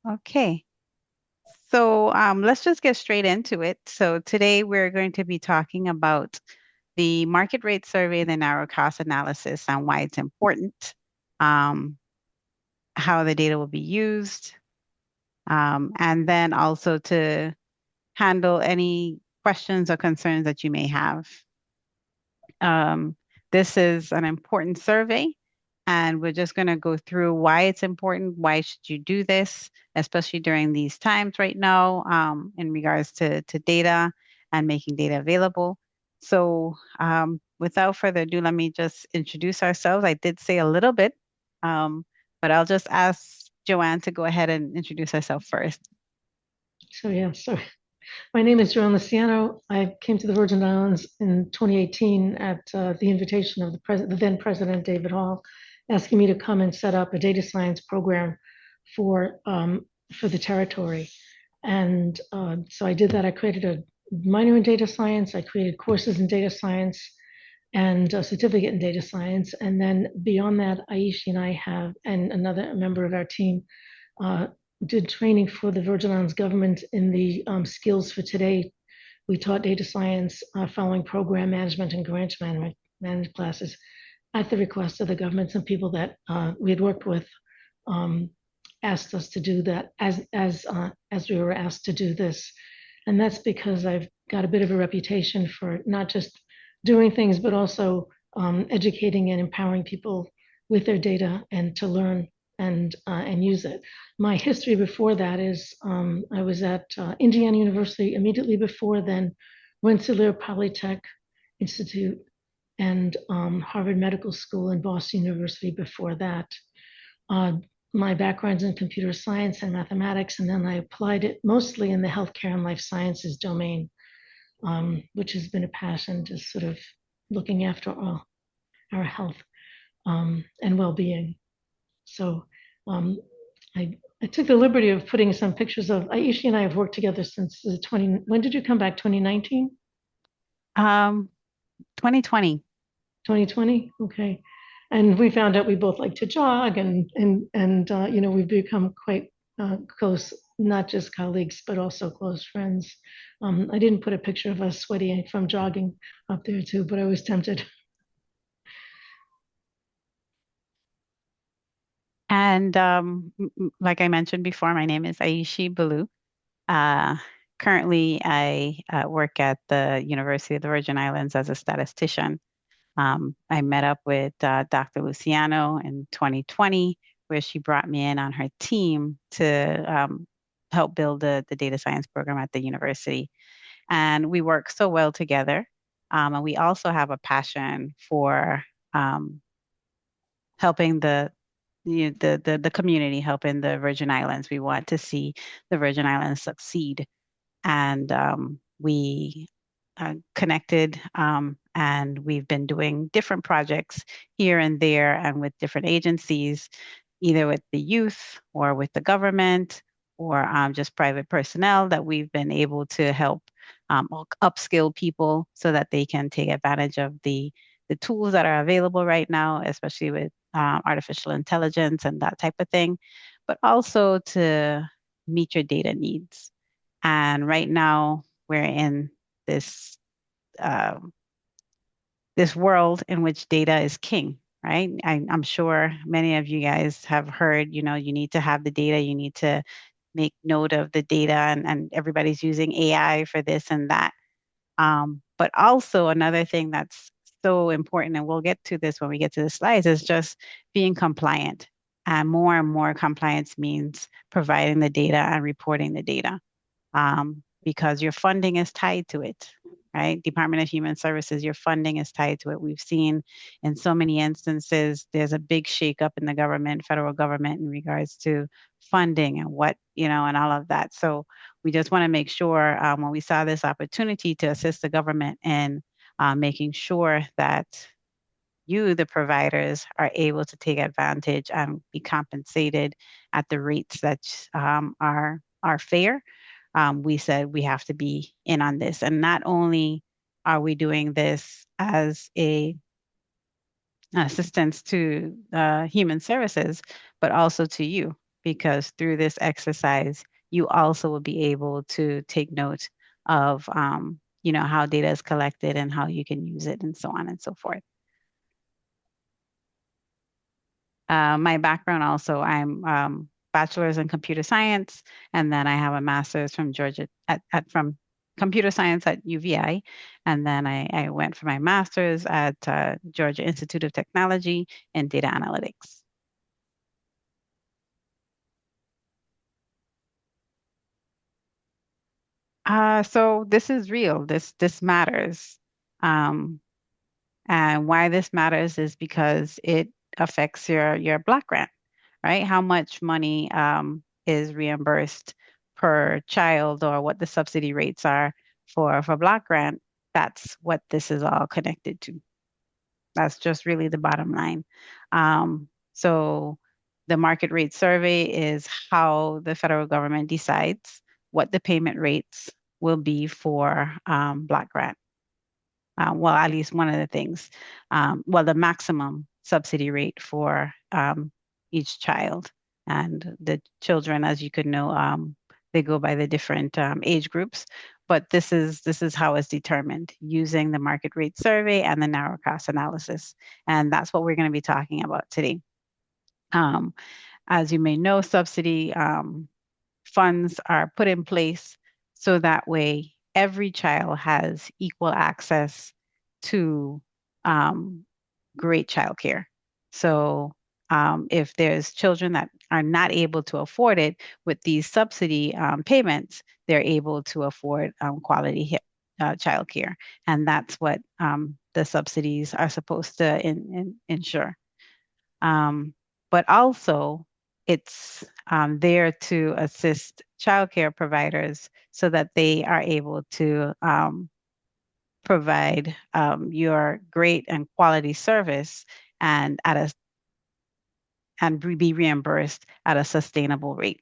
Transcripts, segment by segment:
Okay, so let's just get straight into it. So today we're going to be talking about the market rate survey, the narrow cost analysis, and why it's important, um, how the data will be used, and then also to handle any questions or concerns that you may have. Um, this is an important survey, and we're just going to go through why it's important. Why should you do this, especially during these times right now, in regards to data and making data available. So, without further ado, let me just introduce ourselves. I did say a little bit, but I'll just ask Joanne to go ahead and introduce herself first. So my name is Joan Luciano. I came to the Virgin Islands in 2018 at the invitation of the then President David Hall, asking me to come and set up a data science program for the territory. And so I did that. I created a minor in data science. I created courses in data science and a certificate in data science. And then beyond that, Aishi and I have, and another member of our team, uh, did training for the Virgin Islands government in the skills for today. We taught data science following program management and grant management classes at the request of the government. Some people that we had worked with um, asked us to do that as we were asked to do this, and that's because I've got a bit of a reputation for not just doing things but also educating and empowering people with their data and to learn and use it. My history before that is I was at Indiana University immediately before then, Rensselaer Polytech Institute, and Harvard Medical School and Boston University before that. Uh, my background's in computer science and mathematics, and then I applied it mostly in the healthcare and life sciences domain, which has been a passion, just sort of looking after our health and well-being. So um, I took the liberty of putting some pictures of Aishi and I have worked together since the 20. When did you come back? 2019, Um, 2020. 2020. Okay, and we found out we both like to jog, and you know, we've become quite close, not just colleagues but also close friends. I didn't put a picture of us sweaty from jogging up there too, but I was tempted. And like I mentioned before, my name is Aishi Balu. Uh, Currently, I work at the University of the Virgin Islands as a statistician. I met up with Dr. Luciano in 2020, where she brought me in on her team to help build the data science program at the university. And we work so well together. And we also have a passion for um, helping the community, helping the Virgin Islands. We want to see the Virgin Islands succeed, and we connected, and we've been doing different projects here and there, and with different agencies, either with the youth or with the government or just private personnel that we've been able to help upskill people so that they can take advantage of the tools that are available right now, especially with artificial intelligence and that type of thing, but also to meet your data needs. And right now, we're in this uh, this world in which data is king, right? I'm sure many of you guys have heard, you need to have the data, you need to make note of the data, and everybody's using AI for this and that. But also another thing that's so important, and we'll get to this when we get to the slides, is just being compliant. And more compliance means providing the data and reporting the data, because your funding is tied to it, right? Department of Human Services, your funding is tied to it. We've seen in so many instances, there's a big shakeup in the government, federal government, in regards to funding and and all of that. So we just want to make sure when we saw this opportunity to assist the government in making sure that you, the providers, are able to take advantage and be compensated at the rates that are fair. We said we have to be in on this. And not only are we doing this as an assistance to human services, but also to you. because through this exercise, you also will be able to take note of, how data is collected and how you can use it and so on and so forth. My background also, I'm bachelor's in computer science, and then I have a master's from Georgia from computer science at UVI, and then I went for my master's at Georgia Institute of Technology in data analytics. So this is real. This matters. Um, and why this matters is because it affects your block grant, right? How much money is reimbursed per child or what the subsidy rates are for block grant. That's what this is all connected to. That's just really the bottom line. So the market rate survey is how the federal government decides what the payment rates will be for block grant. Well, at least one of the things. Well, the maximum subsidy rate for each child. And the children, as you could know, they go by the different age groups. But this is how it's determined using the market rate survey and the narrow cost analysis. And that's what we're going to be talking about today. Um, as you may know, subsidy funds are put in place so that way every child has equal access to um, great childcare. So if there's children that are not able to afford it with these subsidy payments, they're able to afford quality childcare, and that's what the subsidies are supposed to ensure. Um, but also, it's there to assist childcare providers so that they are able to provide your great and quality service and be reimbursed at a sustainable rate.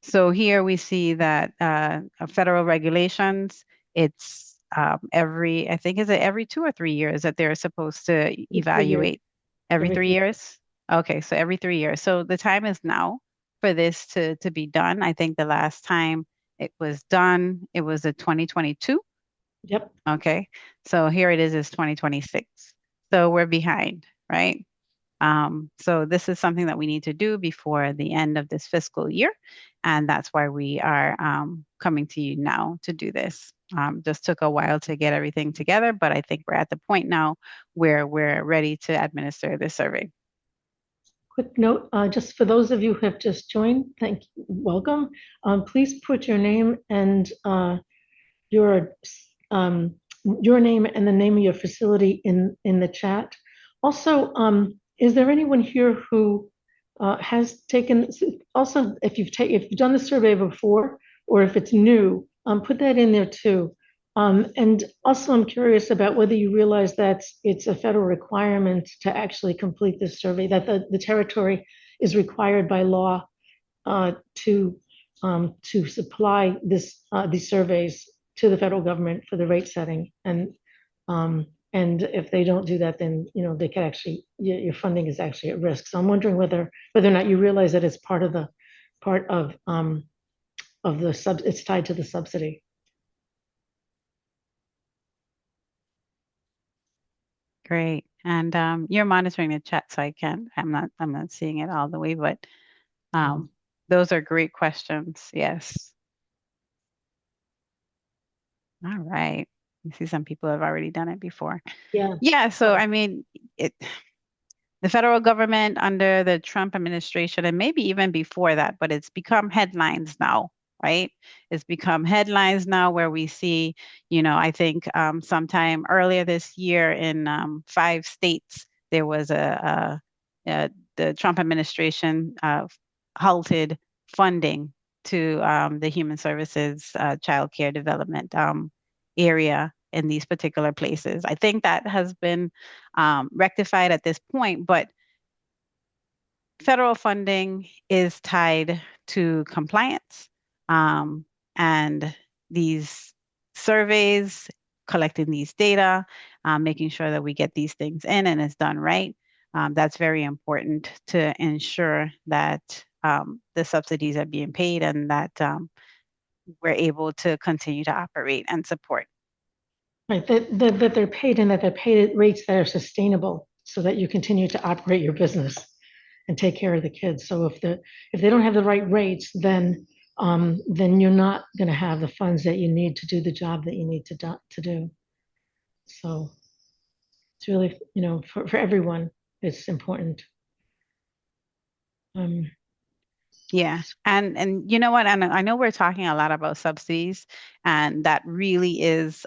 So here we see that federal regulations, it's I think is it every 2 or 3 years that they're supposed to 3 years. evaluate? Every Every three 3 years. years? Okay, so every 3 years. So the time is now for this to be done. I think the last time it was done, it was a 2022. Yep. Okay, so here it is 2026. So we're behind, right? So this is something that we need to do before the end of this fiscal year, and that's why we are coming to you now to do this. Just took a while to get everything together, but I think we're at the point now where we're ready to administer the survey. Quick note, just for those of you who have just joined, welcome. Please put your name and your um, your name and the name of your facility in the chat. Also, is there anyone here who has taken, also if you've done the survey before or if it's new, put that in there too. And also I'm curious about whether you realize that it's a federal requirement to actually complete this survey, that the territory is required by law to supply these surveys to the federal government for the rate setting. And if they don't do that, then they could actually your funding is actually at risk. So I'm wondering whether or not you realize that it's part of the it's tied to the subsidy. Great. And you're monitoring the chat, so I'm not seeing it all the way, but um, those are great questions. Yes. All right. You see some people have already done it before. Yeah. Yeah, so I mean, it the federal government under the Trump administration, and maybe even before that, but it's become headlines now, right? It's become headlines now where we see, I think sometime earlier this year in 5 states, there was the Trump administration halted funding to the human services child care development area in these particular places. I think that has been rectified at this point, but federal funding is tied to compliance. And these surveys, collecting these data, making sure that we get these things in and it's done right. That's very important to ensure that the subsidies are being paid and that we're able to continue to operate and support. Right, that they're paid and that they're paid at rates that are sustainable so that you continue to operate your business and take care of the kids. So if they don't have the right rates, then you're not going to have the funds that you need to do the job that you need to do. So it's really, for everyone, it's important. Um, Yeah. And you know what? And I know we're talking a lot about subsidies, and that really is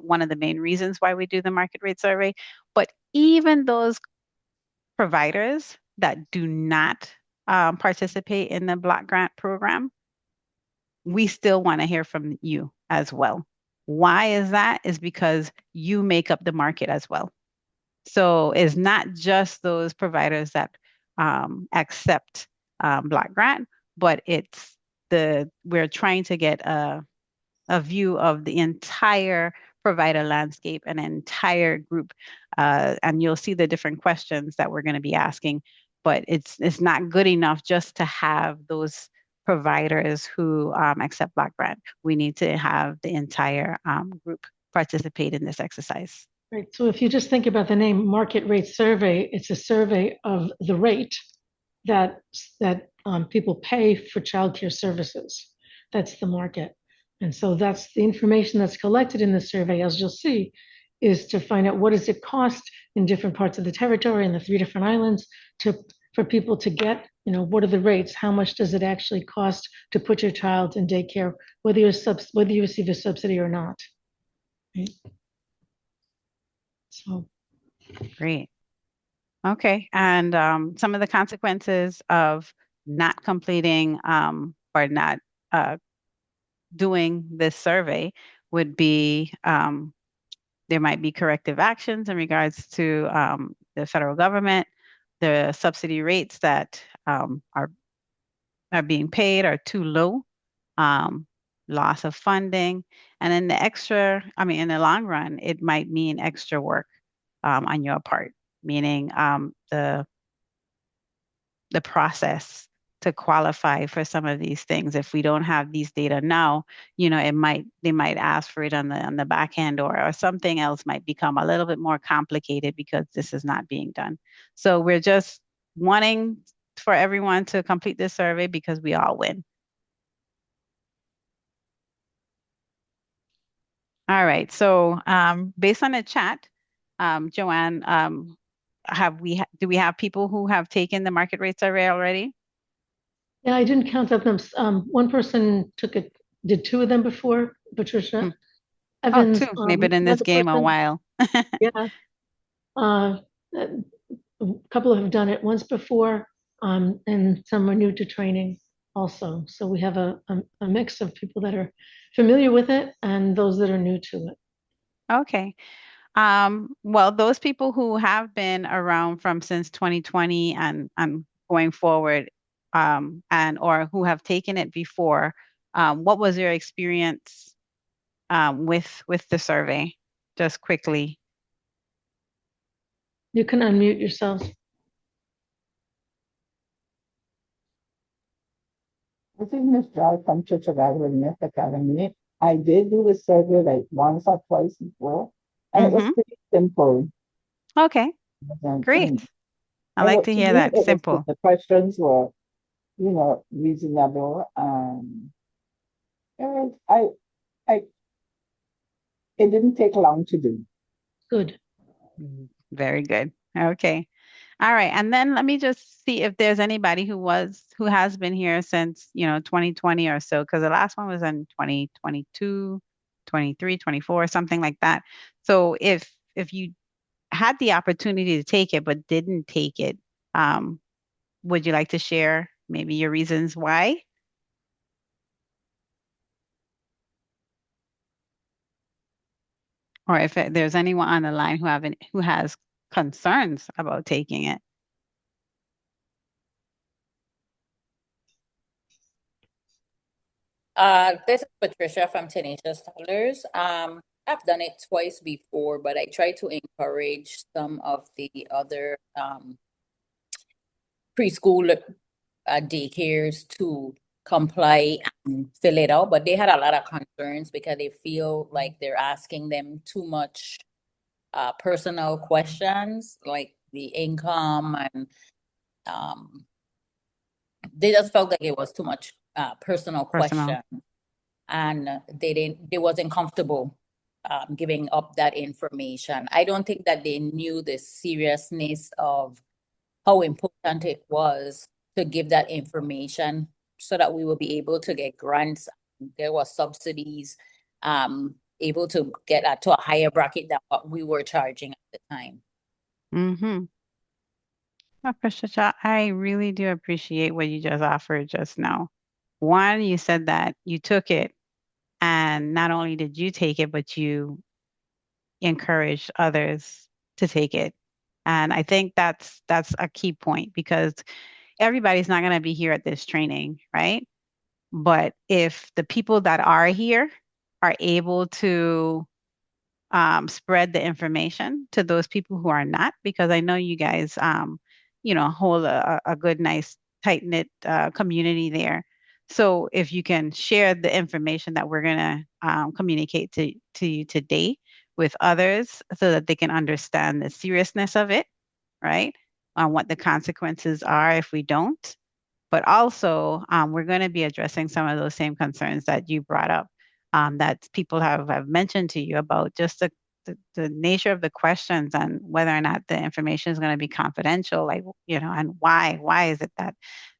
one of the main reasons why we do the market rate survey. But even those providers that do not participate in the block grant program, we still want to hear from you as well. Why is that? Is because you make up the market as well. So it's not just those providers that accept Black Grant, but it's we're trying to get a view of the entire provider landscape, an entire group. And you'll see the different questions that we're going to be asking, but it's not good enough just to have those providers who accept Black Grant. We need to have the entire group participate in this exercise. right. So if you just think about the name market rate survey, it's a survey of the rate that people pay for childcare services. That's the market. And so that's the information that's collected in the survey, as you'll see, is to find out what does it cost in different parts of the territory and the 3 different islands for people to get, what are the rates? How much does it actually cost to put your child in daycare, whether you receive a subsidy or not? Right? So Great. Okay. And some of the consequences of not completing or not uh, doing this survey would be there might be corrective actions in regards to the federal government, the subsidy rates that are being paid are too low, um, loss of funding, and then the extra, I mean, in the long run, it might mean extra work on your part, meaning the process to qualify for some of these things. If we don't have these data now, they might ask for it on the back end, or something else might become a little bit more complicated because this is not being done. So we're just wanting for everyone to complete this survey because we all win. All right. So based on the chat, Joanne, do we have people who have taken the market rate survey already? yeah, I didn't count up them. One person did 2 of them before, Hmm. Patricia Oh, Evans. two. They've been in this Another game a person, while. yeah, uh, a couple have done it once before, and some are new to training also. So we have a mix of people that are familiar with it and those that are new to it. Okay. Well, those people who have been around from since 2020 and going forward, and or who have taken it before, what was your experience with the survey? Just quickly. You can unmute yourself. This is Miss Joy from Church of Adventist Academy. I did do the survey like once or twice before, and it was Mm-hmm. pretty simple. Okay, And, great. I and like to to hear me, that. Simple. the questions were, reasonable. And I, it didn't take long to do. Good. Very good. Okay. All right. And then let me just see if there's anybody who has been here since, 2020 or so, because the last one was in 2022, 23, 24, something like that. So if you had the opportunity to take it but didn't take it, um, would you like to share maybe your reasons why? Or if there's anyone on the line who has concerns about taking it? This is Patricia from Tenacious Toddlers. I've done it twice before, but I try to encourage some of the other preschool daycares to comply and fill it out, but they had a lot of concerns because they feel like they're asking them too much personal questions, like the income, and they just felt like it was too much personal Personal. question, and they wasn't comfortable giving up that information. I don't think that they knew the seriousness of how important it was to give that information so that we will be able to get grants. There was subsidies, able to get to a higher bracket than what we were charging at the time. Mm-hmm. Oh, Patricia, I really do appreciate what you just offered just now. One, you said that you took it, and not only did you take it, but you encouraged others to take it. And I think that's a key point because everybody's not going to be here at this training, right? But if the people that are here are able to spread the information to those people who are not, because I know you guys, hold a good, nice, tight-knit community there. So if you can share the information that we're going to communicate to you today with others so that they can understand the seriousness of it, right? On what the consequences are if we don't. But also, we're going to be addressing some of those same concerns that you brought up, that people have mentioned to you about just the nature of the questions and whether or not the information is going to be confidential, like, and why is it that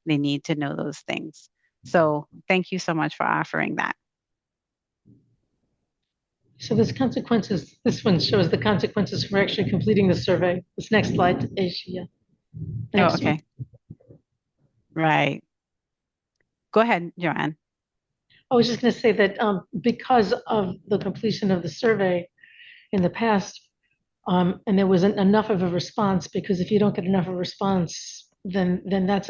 they need to know those things. So thank you so much for offering that. So there's consequences. This one shows the consequences for actually completing the survey. This next slide, Asia. Oh, okay. Right. Go ahead, Joanne. I was just going to say that because of the completion of the survey in the past, and there wasn't enough of a response, because if you don't get enough of a response, then that's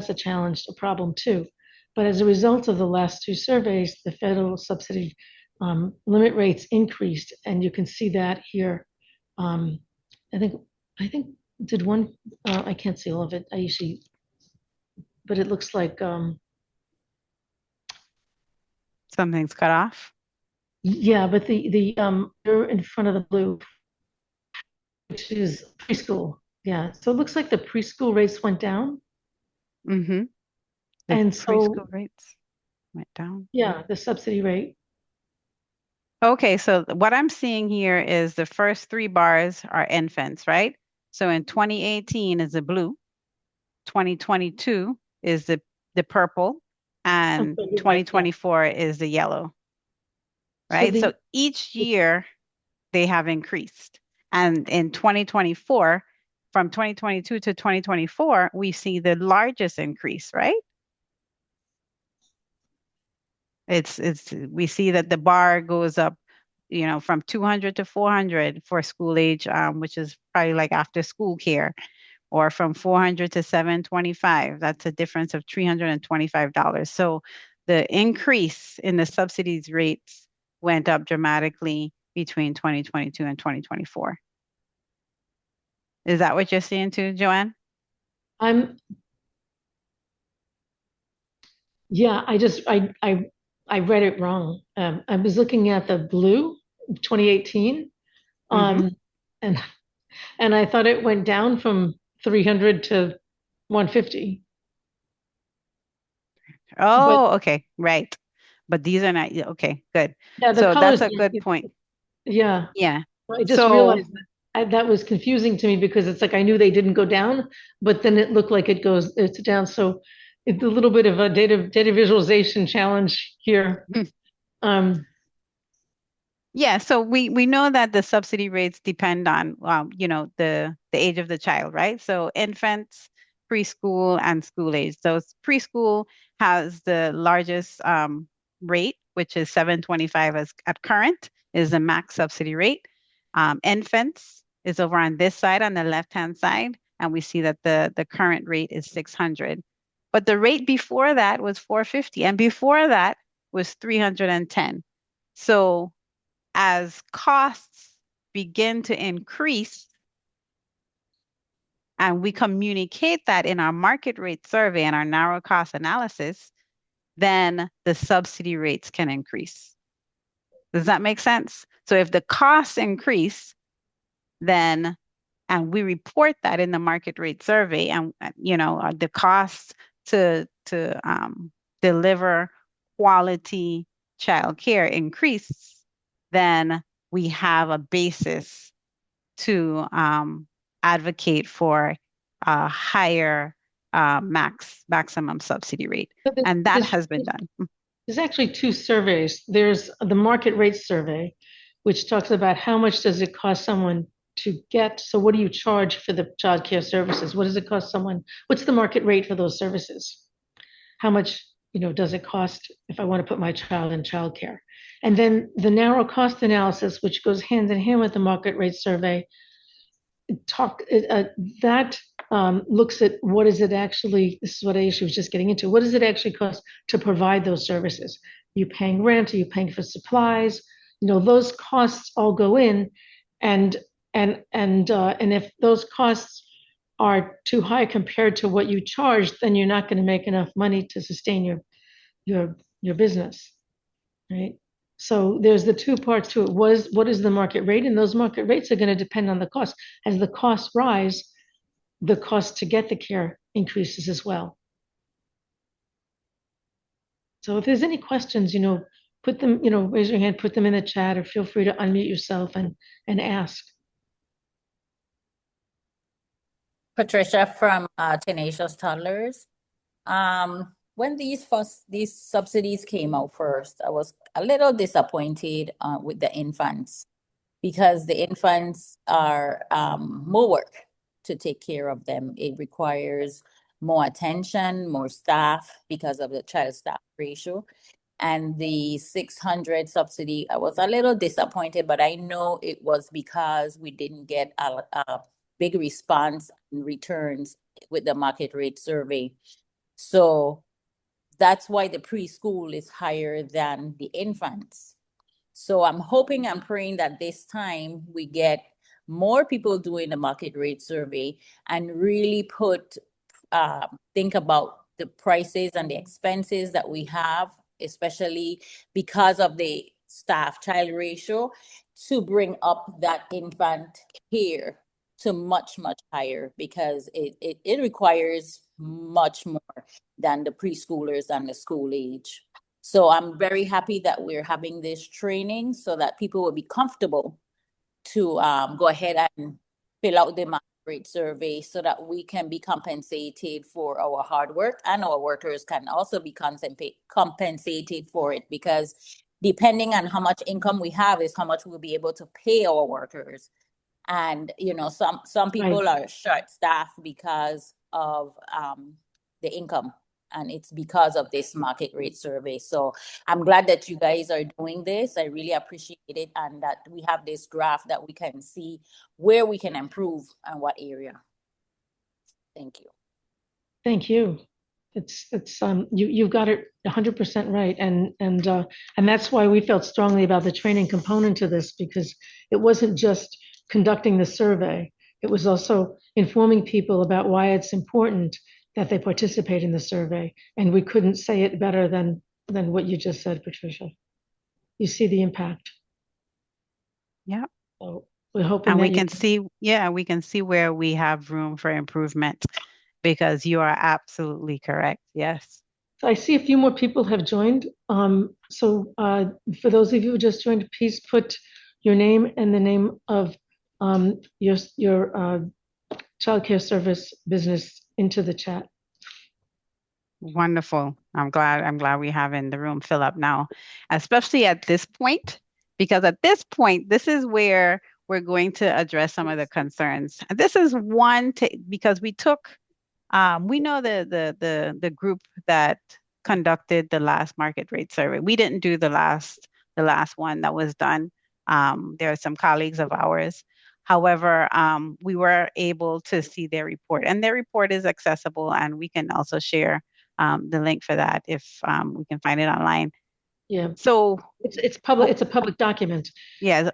a challenge, a problem too. But as a result of the last two surveys, the federal subsidy limit rates increased, and you can see that here. I think did one. I can't see all of it. I usually, but it looks like Something's cut off. yeah. But they're in front of the blue, which is preschool. Yeah. So it looks like the preschool rates went down. Mm-hmm. The And preschool so, rates went down. yeah, the subsidy rate. Okay, so what I'm seeing here is the first three bars are infants, right? So in 2018 is the blue, 2022 is the purple, and Okay, you're right, yeah. 2024 is the yellow, So right? So each year they have increased. And in 2024, from 2022 to 2024, we see the largest increase, right? It's we see that the bar goes up, from 200 to 400 for school age, which is probably like after school care, or from 400 to 725. That's a difference of $325. So the increase in the subsidies rates went up dramatically between 2022 and 2024. Is that what you're seeing too, Joanne? I'm, yeah, I read it wrong. I was looking at the blue 2018, Mm-hmm. and I thought it went down from 300 to 150. But Oh, okay, right. But these are not, yeah, okay, good. yeah, the So that's colors, a good point. yeah. Yeah. I just So realized that was confusing to me, because it's like I knew they didn't go down, but then it looked like it's down. So it's a little bit of a data visualization challenge here. Um, yeah, so we know that the subsidy rates depend on the age of the child, right? So infants, preschool, and school age. So preschool has the largest rate, which is 725 as at current is the max subsidy rate. Infants is over on this side on the left-hand side, and we see that the current rate is 600. But the rate before that was 450, and before that was 310. So as costs begin to increase, and we communicate that in our market rate survey and our narrow cost analysis, then the subsidy rates can increase. Does that make sense? So if the costs increase, then, and we report that in the market rate survey, and the costs to deliver quality childcare increase, then we have a basis to advocate for a higher maximum subsidy rate, and that has been done. There's actually two surveys. There's the market rate survey, which talks about how much does it cost someone to get. So what do you charge for the childcare services? What does it cost someone? What's the market rate for those services? How much, does it cost if I want to put my child in childcare? And then the narrow cost analysis, which goes hand in hand with the market rate survey, that looks at what is it actually, this is what Aisha was just getting into, what does it actually cost to provide those services? Are you paying rent? Are you paying for supplies? Those costs all go in, and if those costs are too high compared to what you charge, then you're not going to make enough money to sustain your business, right? So there's the two parts to it. What is the market rate? And those market rates are going to depend on the cost. As the costs rise, the cost to get the care increases as well. So if there's any questions, put them, raise your hand, put them in the chat, or feel free to unmute yourself and ask. Patricia from Tenacious Toddlers. When these subsidies came out first, I was a little disappointed with the infants, because the infants are more work to take care of them. It requires more attention, more staff because of the child-staff ratio. And the 600 subsidy, I was a little disappointed, but I know it was because we didn't get a big response in returns with the market rate survey. So that's why the preschool is higher than the infants. So I'm hoping and praying that this time we get more people doing the market rate survey and really think about the prices and the expenses that we have, especially because of the staff-child ratio, to bring up that infant care to much, much higher, because it requires much more than the preschoolers and the school age. So I'm very happy that we're having this training so that people will be comfortable to go ahead and fill out the market rate survey, so that we can be compensated for our hard work, and our workers can also be compensated for it, because depending on how much income we have is how much we'll be able to pay our workers. And some people are short-staffed because of the income, and it's because of this market rate survey. So I'm glad that you guys are doing this. I really appreciate it, and that we have this graph that we can see where we can improve and what area. Thank you. Thank you. It's you've got it 100% right, and that's why we felt strongly about the training component to this, because it wasn't just conducting the survey, it was also informing people about why it's important that they participate in the survey. And we couldn't say it better than what you just said, Patricia. You see the impact. Yeah. So we're hoping, and we can see where we have room for improvement, because you are absolutely correct. Yes. I see a few more people have joined. So for those of you who just joined, please put your name and the name of your childcare service business into the chat. Wonderful. I'm glad we have in the room fill up now, especially at this point, because at this point, this is where we're going to address some of the concerns. This is because we know the group that conducted the last market rate survey. We didn't do the last one that was done. There are some colleagues of ours. However, we were able to see their report, and their report is accessible, and we can also share the link for that if we can find it online. Yeah, So, it's public, it's a public document. yeah,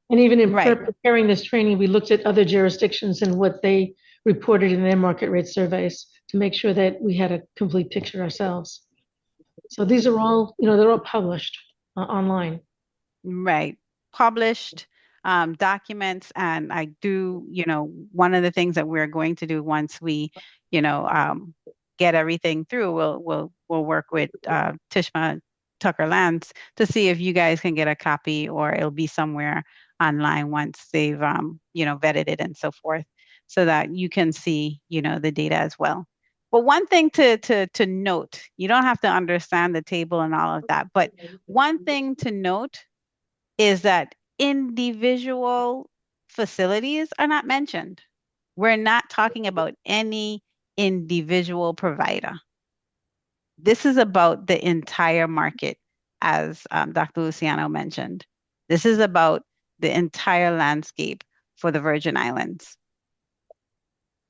And even in right. preparing this training, we looked at other jurisdictions and what they reported in their market rate surveys to make sure that we had a complete picture ourselves. So these are all, they're all published online. Right. Published documents. And I do, one of the things that we're going to do once we, you know, um, get everything through, we'll work with Tishma Tucker Lance to see if you guys can get a copy or it'll be somewhere online once they've, vetted it and so forth, so that you can see, the data as well. But one thing to note, you don't have to understand the table and all of that, but one thing to note is that individual facilities are not mentioned. We're not talking about any individual provider. This is about the entire market, as Dr. Luciano mentioned. This is about the entire landscape for the Virgin Islands.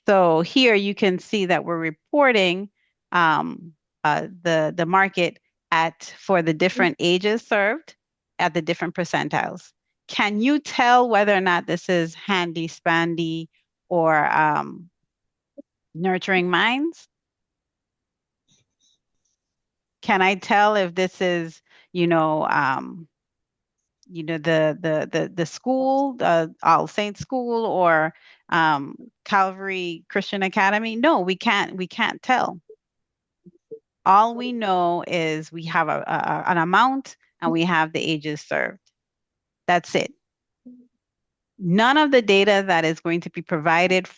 So here you can see that we're reporting the market for the different ages served at the different percentiles. Can you tell whether or not this is handy spandy or nurturing minds? Can I tell if this is, you know, um, the school, the All Saints School, or Calvary Christian Academy? No, we can't tell. All we know is we have an amount and we have the ages served. That's it. None of the data that is going to be provided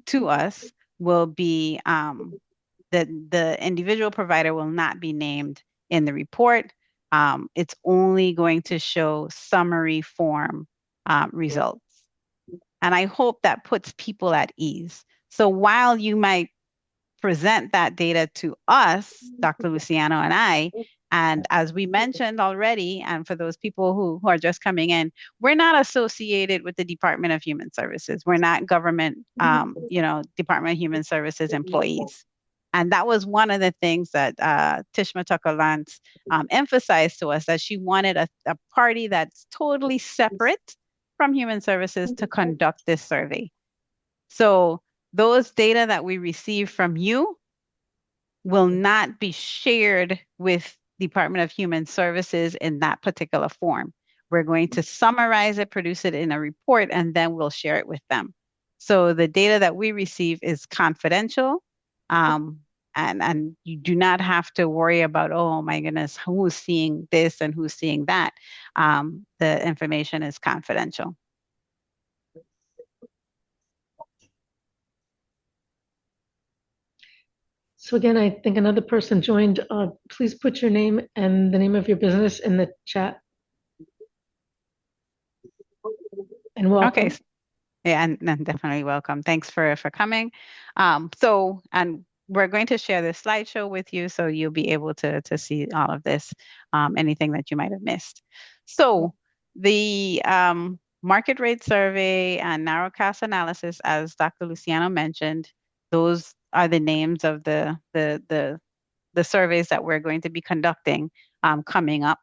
to us will be the individual provider will not be named in the report. It's only going to show summary form results. And I hope that puts people at ease. So while you might present that data to us, Dr. Luciano and I. And as we mentioned already, and for those people who are just coming in, we're not associated with the Department of Human Services. We're not government, Department of Human Services employees. And that was one of the things that Tishma Tucker Lance emphasized to us, that she wanted a party that's totally separate from Human Services to conduct this survey. So those data that we receive from you will not be shared with Department of Human Services in that particular form. We're going to summarize it, produce it in a report, and then we'll share it with them. So the data that we receive is confidential, and you do not have to worry about, oh my goodness, who's seeing this and who's seeing that. The information is confidential. So again, I think another person joined. Please put your name and the name of your business in the chat. And welcome. Okay. Yeah, and definitely welcome. Thanks for coming. And we're going to share this slideshow with you, so you'll be able to see all of this, anything that you might have missed. So the market rate survey and narrowcast analysis, as Dr. Luciano mentioned, those are the names of the surveys that we're going to be conducting coming up.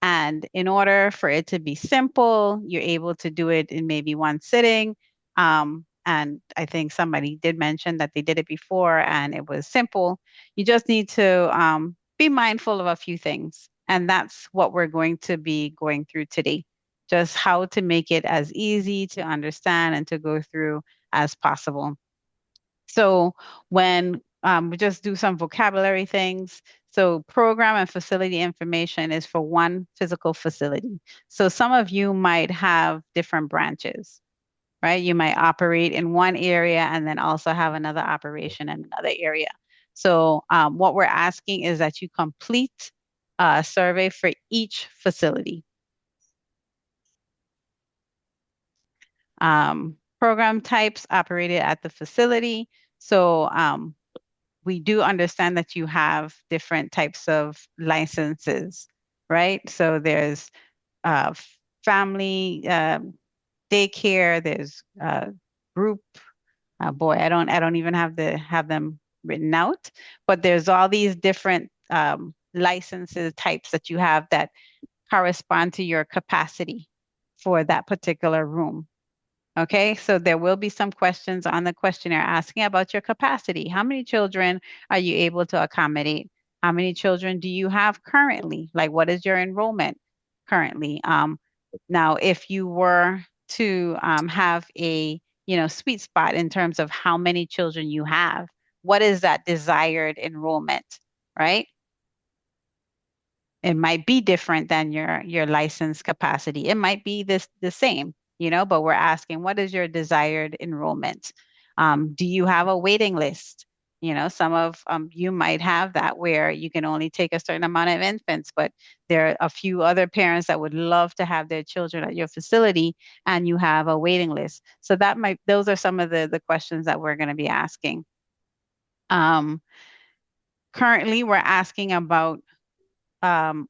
And in order for it to be simple, you're able to do it in maybe one sitting. And I think somebody did mention that they did it before and it was simple. You just need to be mindful of a few things. And that's what we're going to be going through today. Just how to make it as easy to understand and to go through as possible. So when we just do some vocabulary things. So program and facility information is for one physical facility. So some of you might have different branches, right? You might operate in one area and then also have another operation in another area. So what we're asking is that you complete a survey for each facility. Program types operated at the facility. So we do understand that you have different types of licenses, right? So there's uh, family daycare, there's group. Boy, I don't even have them written out, but there's all these different licenses types that you have that correspond to your capacity for that particular room. Okay, so there will be some questions on the questionnaire asking about your capacity. How many children are you able to accommodate? How many children do you have currently? Like, what is your enrollment currently? Now, if you were to have a, sweet spot in terms of how many children you have, what is that desired enrollment, right? It might be different than your license capacity. It might be the same, but we're asking, what is your desired enrollment? Do you have a waiting list? Some of you might have that where you can only take a certain amount of infants, but there are a few other parents that would love to have their children at your facility, and you have a waiting list. So those are some of the questions that we're going to be asking. Currently, we're asking about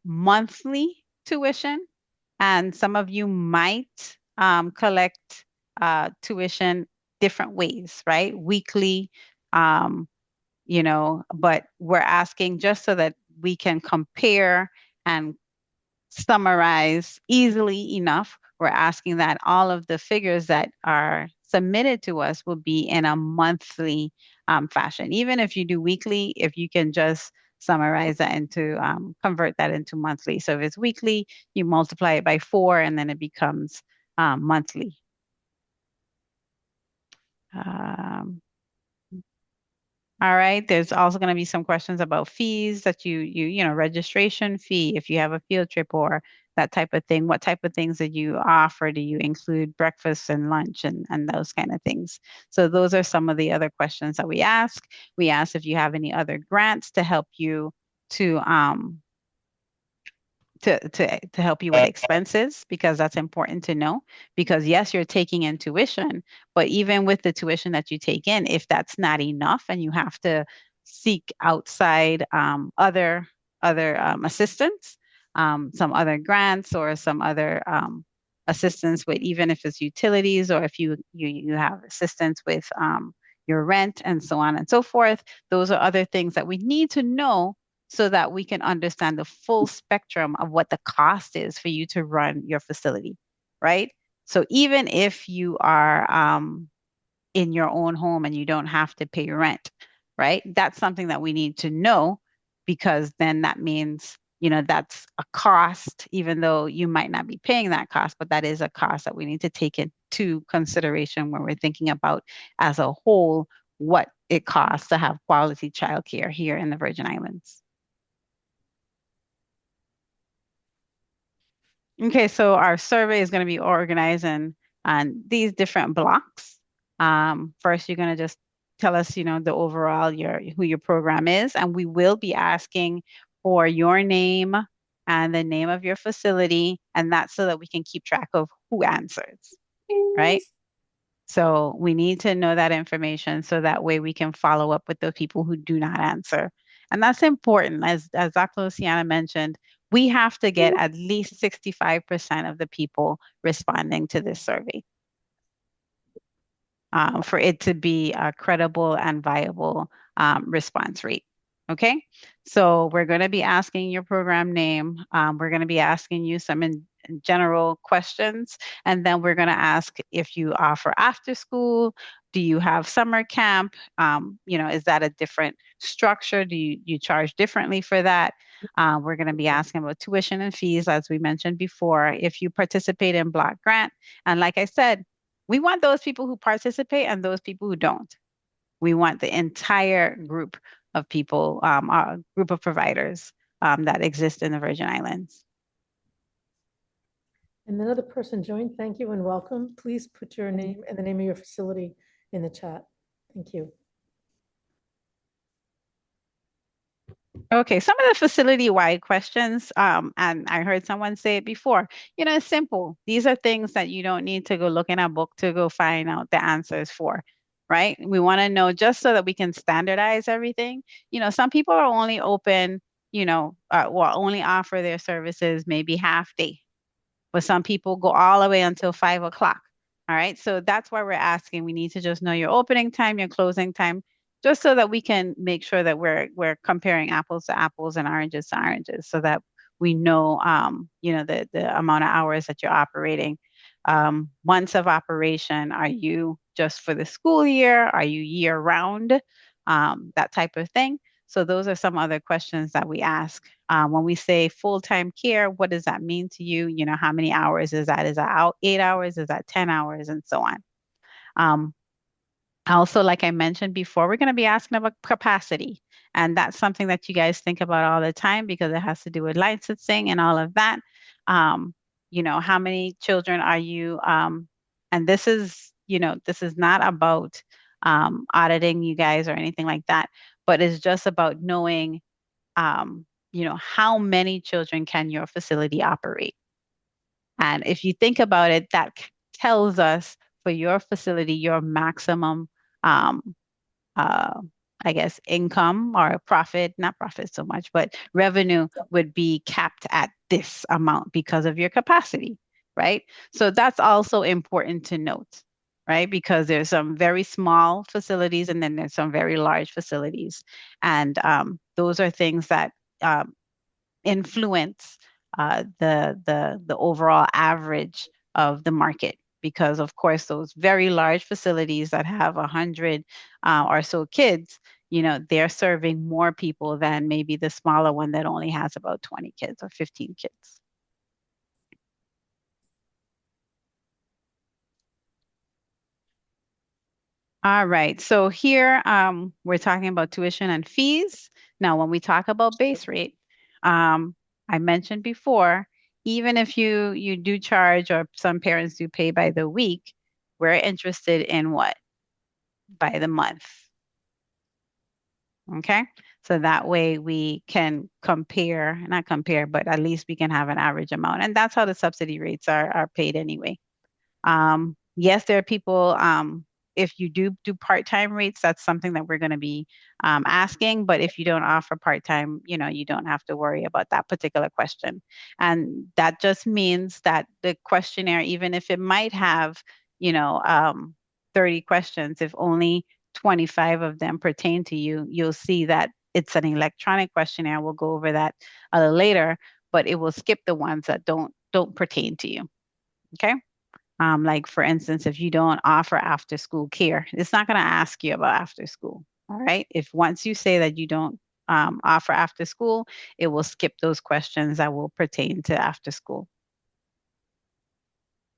monthly tuition, and some of you might collect tuition different ways, right? Weekly, um, but we're asking just so that we can compare and summarize easily enough. We're asking that all of the figures that are submitted to us will be in a monthly fashion. Even if you do weekly, if you can just summarize that into, convert that into monthly. So if it's weekly, you multiply it by 4 and then it becomes monthly. Um, All right. There's also going to be some questions about fees that registration fee, if you have a field trip or that type of thing. What type of things that you offer? Do you include breakfast and lunch and those kind of things? So those are some of the other questions that we ask. We ask if you have any other grants to help you to to help you with expenses, because that's important to know. Because yes, you're taking in tuition, but even with the tuition that you take in, if that's not enough and you have to seek outside other assistance, some other grants or some other assistance with, even if it's utilities, or if you have assistance with your rent and so on and so forth, those are other things that we need to know so that we can understand the full spectrum of what the cost is for you to run your facility, right? So even if you are in your own home and you don't have to pay your rent, right? That's something that we need to know, because then that means, that's a cost, even though you might not be paying that cost, but that is a cost that we need to take into consideration when we're thinking about as a whole what it costs to have quality childcare here in the Virgin Islands. Okay, so our survey is going to be organized on these different blocks. First, you're going to just tell us, the overall who your program is, and we will be asking for your name and the name of your facility, and that's so that we can keep track of who answers, right? So we need to know that information so that way we can follow up with the people who do not answer. And that's important. As Dr. Luciana mentioned, we have to get at least 65% of the people responding to this survey for it to be a credible and viable response rate. Okay, so we're going to be asking your program name. We're going to be asking you some in general questions, and then we're going to ask if you offer after school. Do you have summer camp? Is that a different structure? Do you charge differently for that? We're going to be asking about tuition and fees, as we mentioned before. If you participate in block grant, and like I said, we want those people who participate and those people who don't. We want the entire group of people, a group of providers that exist in the Virgin Islands. And another person joined. Thank you and welcome. Please put your name and the name of your facility in the chat. Thank you. Okay, some of the facility-wide questions, and I heard someone say it before, it's simple. These are things that you don't need to go look in a book to go find out the answers for, right? We want to know just so that we can standardize everything. Some people are only open, will only offer their services maybe half day, but some people go all the way until 5 o'clock. All right, so that's why we're asking. We need to just know your opening time, your closing time, just so that we can make sure that we're comparing apples to apples and oranges to oranges, so that we know, the amount of hours that you're operating. Months of operation, are you just for the school year? Are you year round? That type of thing. So those are some other questions that we ask. When we say full-time care, what does that mean to you? You know, how many hours is that? Is that out 8 hours? Is that 10 hours? And so on. Um, Also, like I mentioned before, we're going to be asking about capacity. And that's something that you guys think about all the time because it has to do with licensing and all of that. Um, how many children are you? And this is not about auditing you guys or anything like that, but it's just about knowing, how many children can your facility operate. And if you think about it, that tells us for your facility, your maximum, um, uh, I guess, income or profit, not profit so much, but revenue would be capped at this amount because of your capacity, right? So that's also important to note, right? Because there's some very small facilities and then there's some very large facilities. And those are things that um, influence the overall average of the market. Because of course, those very large facilities that have 100 or so kids, they're serving more people than maybe the smaller one that only has about 20 kids or 15 kids. All right. So here we're talking about tuition and fees. Now, when we talk about base rate, I mentioned before, even if you do charge or some parents do pay by the week, we're interested in what? By the month. Okay. So that way we can compare, not compare, but at least we can have an average amount. And that's how the subsidy rates are paid anyway. Yes, there are people, if you do part-time rates, that's something that we're going to be asking. But if you don't offer part-time, you don't have to worry about that particular question. And that just means that the questionnaire, even if it might have, 30 questions, if only 25 of them pertain to you, you'll see that it's an electronic questionnaire. We'll go over that a little later, but it will skip the ones that don't pertain to you. Okay. Like for instance, if you don't offer after school care, it's not going to ask you about after school. All right. If once you say that you don't offer after school, it will skip those questions that will pertain to after school.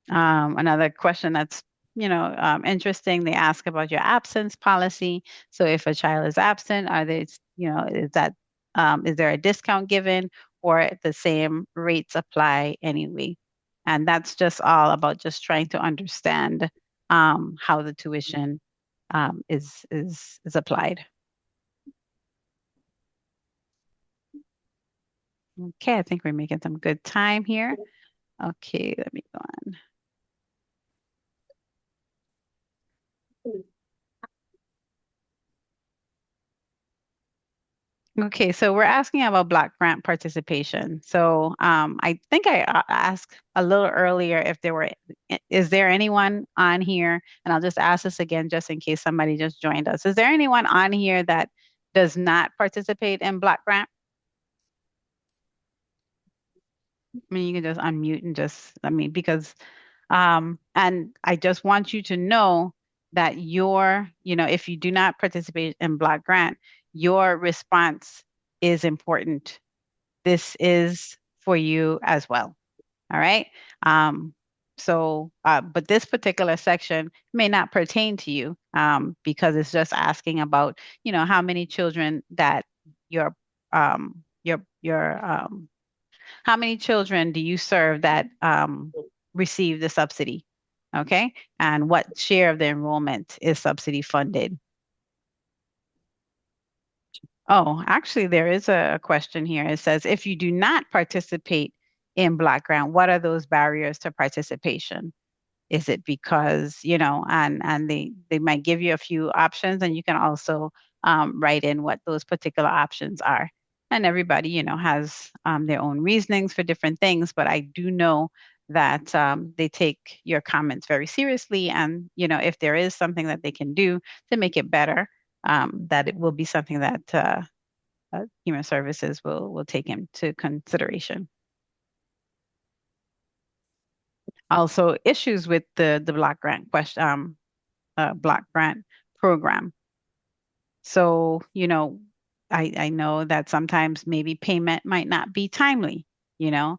Another question that's interesting, they ask about your absence policy. So if a child is absent, are they, is there a discount given or the same rates apply anyway? And that's just all about just trying to understand how the tuition is applied. Okay, I think we're making some good time here. Okay, let me go on. Okay, so we're asking about Block grant participation. So I think I asked a little earlier if is there anyone on here? And I'll just ask this again just in case somebody just joined us. Is there anyone on here that does not participate in Block grant? I mean, you can just unmute and because and I just want you to know that if you do not participate in Block grant, your response is important. This is for you as well. All right. But this particular section may not pertain to you because it's just asking about, how many children that your how many children do you serve that receive the subsidy? Okay. And what share of the enrollment is subsidy funded? Oh, actually, there is a question here. It says, if you do not participate in Block grant, what are those barriers to participation? Is it because, and they might give you a few options and you can also write in what those particular options are. And everybody, has their own reasonings for different things, but I do know that they take your comments very seriously. And, if there is something that they can do to make it better, that it will be something that Human Services will take into consideration. Also, issues with the block grant block grant program. So, I know that sometimes maybe payment might not be timely, you know.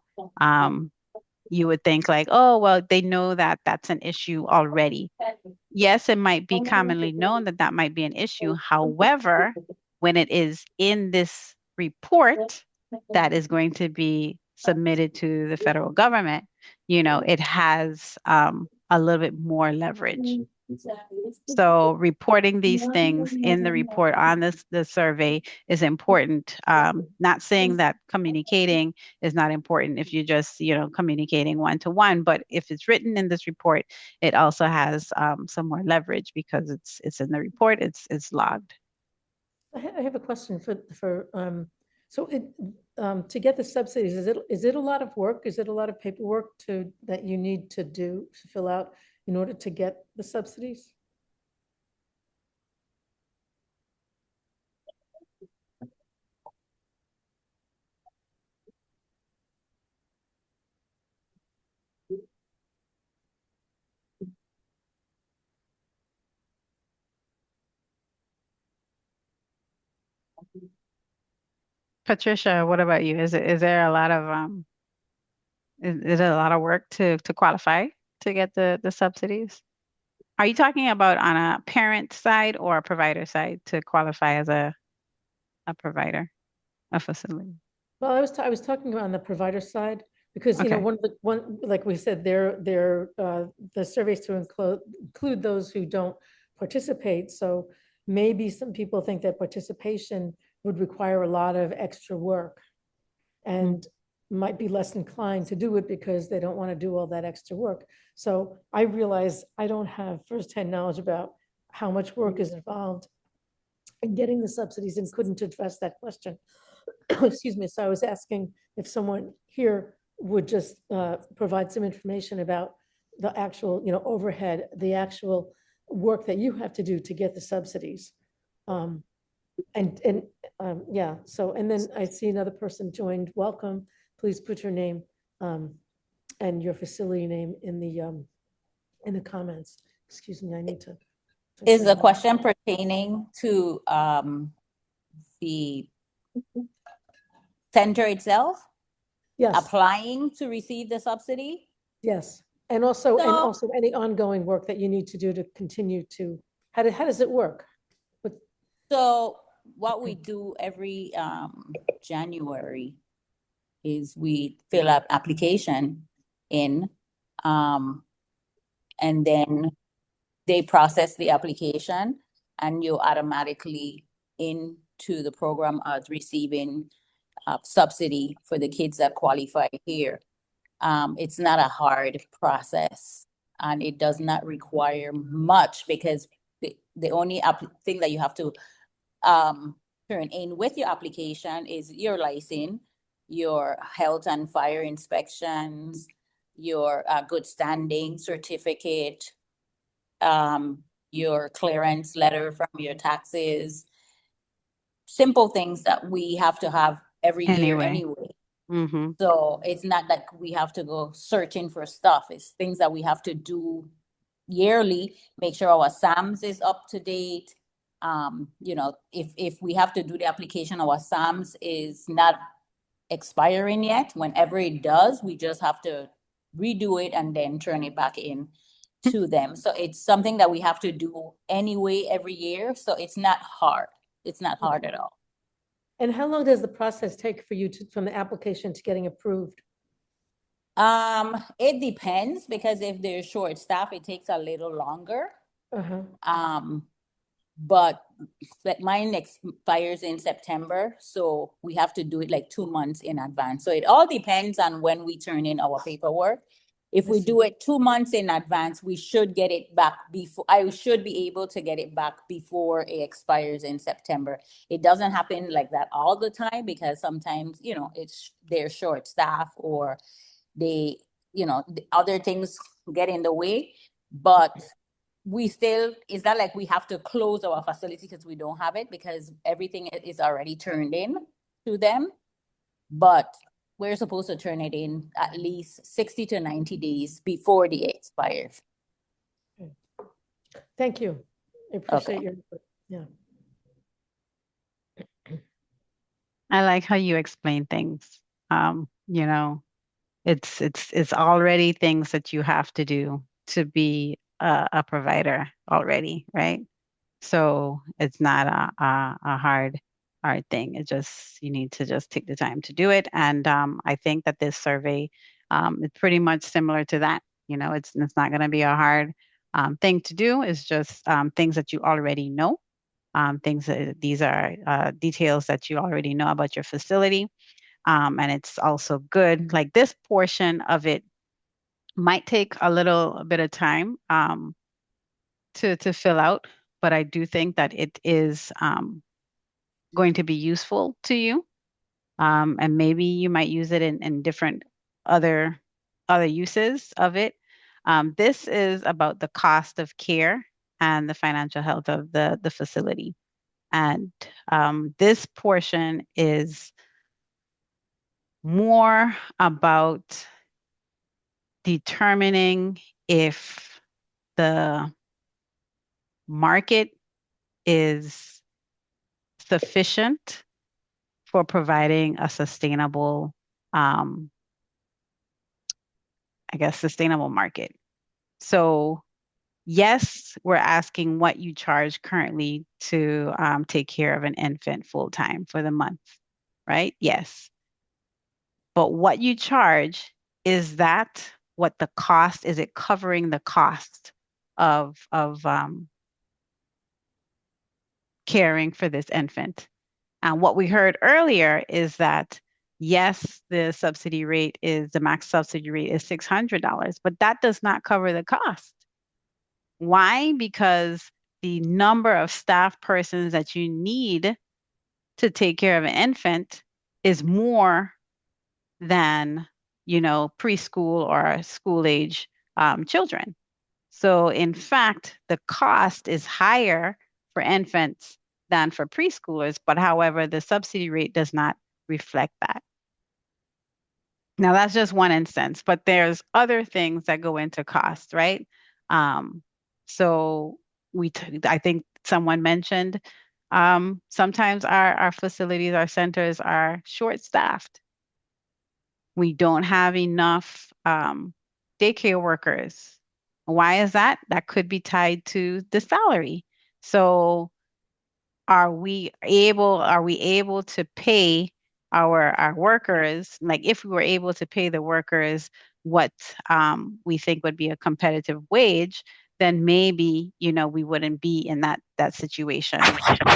You would think like, oh, well, they know that that's an issue already. Yes, it might be commonly known that that might be an issue. However, when it is in this report that is going to be submitted to the federal government, it has a little bit more leverage. So reporting these things in the report on the survey is important. Not saying that communicating is not important if you're just, communicating one-to-one, but if it's written in this report, it also has some more leverage because it's in the report, it's logged. I have a question so to get the subsidies, is it a lot of work? Is it a lot of paperwork that you need to fill out in order to get the subsidies? Patricia, what about you? Is there a lot of is it a lot of work to qualify to get the subsidies? Are you talking about on a parent side or a provider side to qualify as a provider, a facility? Well, I was talking about on the provider side because Okay. one like we said, the surveys to include those who don't participate. So maybe some people think that participation would require a lot of extra work and might be less inclined to do it because they don't want to do all that extra work. So I realize I don't have firsthand knowledge about how much work is involved in getting the subsidies and couldn't address that question. Excuse me. So I was asking if someone here would just provide some information about the actual, overhead, the actual work that you have to do to get the subsidies. Yeah, so, and then I see another person joined. Welcome. Please put your name and your facility name in the comments. Excuse me, I need to. Is the question pertaining to the center itself Yes, applying to receive the subsidy? yes. And also any ongoing work that you need to do to continue to, how does it work? So what we do every January is we fill out application in, and then they process the application and you automatically into the program as receiving subsidy for the kids that qualify here. It's not a hard process and it does not require much because the only thing that you have to turn in with your application is your license, your health and fire inspections, your good standing certificate, your clearance letter from your taxes, simple things that we have to have every year anyway. Mm-hmm. So it's not like we have to go searching for stuff. It's things that we have to do yearly, make sure our SAMS is up to date. If we have to do the application, our SAMS is not expiring yet. Whenever it does, we just have to redo it and then turn it back in to them. So it's something that we have to do anyway every year. So it's not hard. It's not hard at all. And how long does the process take for you from the application to getting approved? It depends because if they're short staff, it takes a little longer. But mine expires in September, so we have to do it like 2 months in advance. So it all depends on when we turn in our paperwork. If we do it 2 months in advance, we should get it back before, I should be able to get it back before it expires in September. It doesn't happen like that all the time because sometimes, they're short staff or they, other things get in the way. But we still, is that like we have to close our facility because we don't have it, because everything is already turned in to them? But we're supposed to turn it in at least 60 to 90 days before the expires. Thank you. I appreciate Okay. your input. Yeah. I like how you explain things. You know, it's already things that you have to do to be a provider already, right? So it's not a hard thing. It just you need to just take the time to do it. And I think that this survey is pretty much similar to that. You know, it's not going to be a hard thing to do. It's just things that you already know. Things that these are details that you already know about your facility. And it's also good. Like this portion of it might take a little bit of time to fill out, but I do think that it is going to be useful to you. And maybe you might use it in different other other uses of it. This is about the cost of care and the financial health of the facility. And this portion is more about determining if the market is sufficient for providing a sustainable, um, I guess, sustainable market. So, yes, we're asking what you charge currently to take care of an infant full time for the month, right? Yes. But what you charge, is that what the cost, is it covering the cost of caring for this infant? And what we heard earlier is that yes, the max subsidy rate is $600, but that does not cover the cost. Why? Because the number of staff persons that you need to take care of an infant is more than, preschool or school age children. So in fact, the cost is higher for infants than for preschoolers, but however, the subsidy rate does not reflect that. Now that's just one instance, but there's other things that go into cost, right? Um, so I think someone mentioned sometimes our facilities, our centers are short-staffed. We don't have enough daycare workers. Why is that? That could be tied to the salary. So are we able to pay our workers, like if we were able to pay the workers what we think would be a competitive wage, then maybe, we wouldn't be in that situation.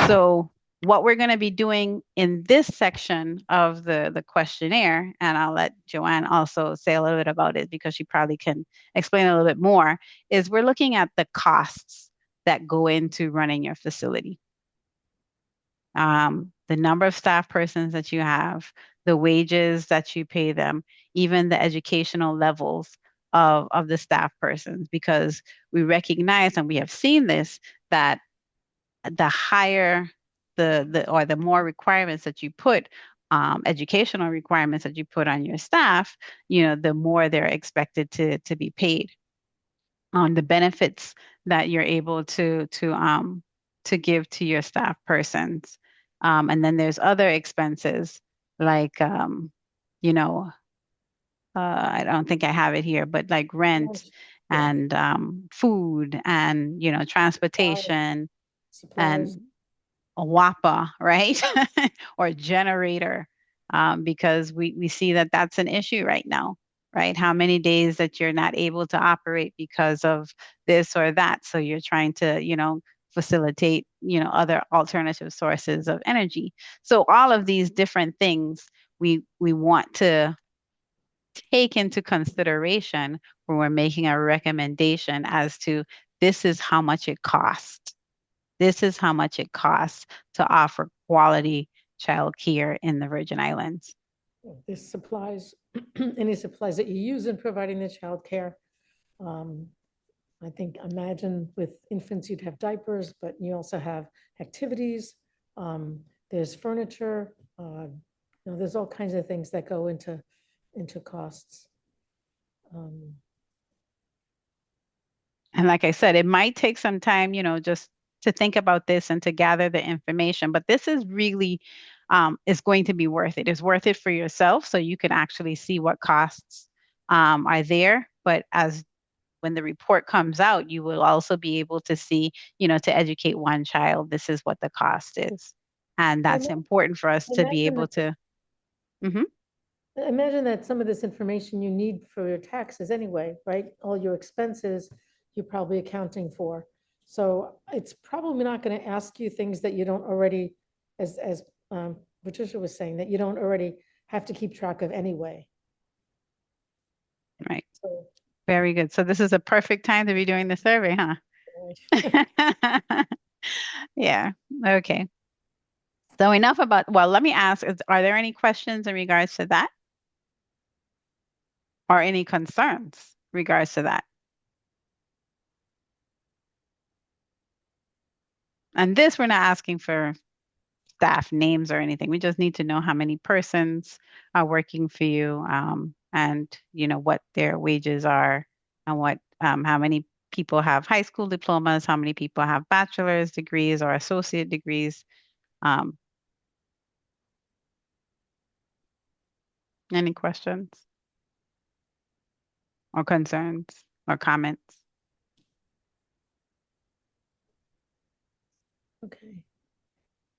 So what we're going to be doing in this section of the questionnaire, and I'll let Joanne also say a little bit about it because she probably can explain a little bit more, is we're looking at the costs that go into running your facility. The number of staff persons that you have, the wages that you pay them, even the educational levels of the staff persons, because we recognize and we have seen this, that the higher the more requirements that you put, educational requirements that you put on your staff, the more they're expected to be paid on the benefits that you're able to give to your staff persons. And then there's other expenses like you know, I don't think I have it here, but like rent Yeah. and food and transportation Supplies. and a WAPA, right? Or generator, because we see that that's an issue right now, right? How many days that you're not able to operate because of this or that. So you're trying to, facilitate, other alternative sources of energy. So all of these different things we want to take into consideration when we're making a recommendation as to this is how much it costs. This is how much it costs to offer quality child care in the Virgin Islands. This supplies, any supplies that you use in providing the child care, I think, imagine with infants, you'd have diapers, but you also have activities. There's furniture. There's all kinds of things that go into costs. And like I said, it might take some time, just to think about this and to gather the information. But this is really is going to be worth it. It's worth it for yourself, so you can actually see what costs are there. But as when the report comes out, you will also be able to see, to educate one child, this is what the cost is. And that's important for us to be Imagine able to. Mhm. imagine that some of this information you need for your taxes anyway, right? All your expenses, you're probably accounting for. So it's probably not going to ask you things that you don't already, as Patricia was saying, that you don't already have to keep track of anyway. Right. So, Very good. So this is a perfect time to be doing the survey, huh? Yeah. Okay. So enough about, well, let me ask, are there any questions in regards to that? Or any concerns regards to that? And this, we're not asking for staff names or anything. We just need to know how many persons are working for you, and what their wages are, and what how many people have high school diplomas, how many people have bachelor's degrees or associate degrees. Um, any questions or concerns or comments? okay,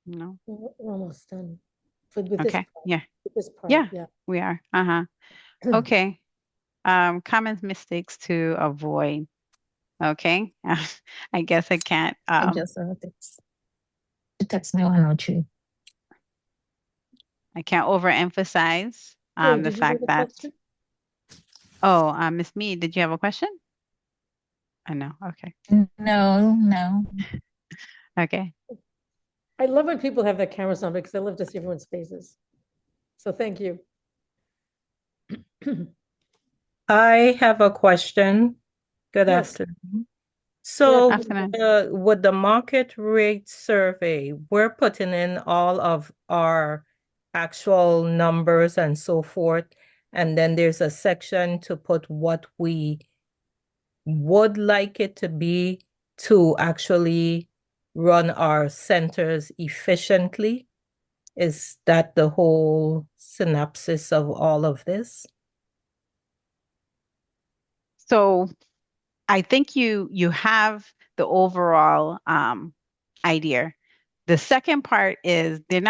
No. we're almost done with this Okay. part. Yeah. With this part, Yeah. yeah. We are. Uh-huh. Okay. Common mistakes to avoid. Okay. I guess I can't. I just text me 102. I can't overemphasize Joy, the did you have fact a that. question? Oh, Miss Mead, did you have a question? Oh, no. Okay. No. Okay. I love when people have their cameras on because I love to see everyone's faces. So thank you. I have a question. Good Yes. afternoon. So, Afternoon. with the market rate survey, we're putting in all of our actual numbers and so forth. And then there's a section to put what we would like it to be to actually run our centers efficiently. Is that the whole synopsis of all of this? So I think you have the overall idea. The second part is we're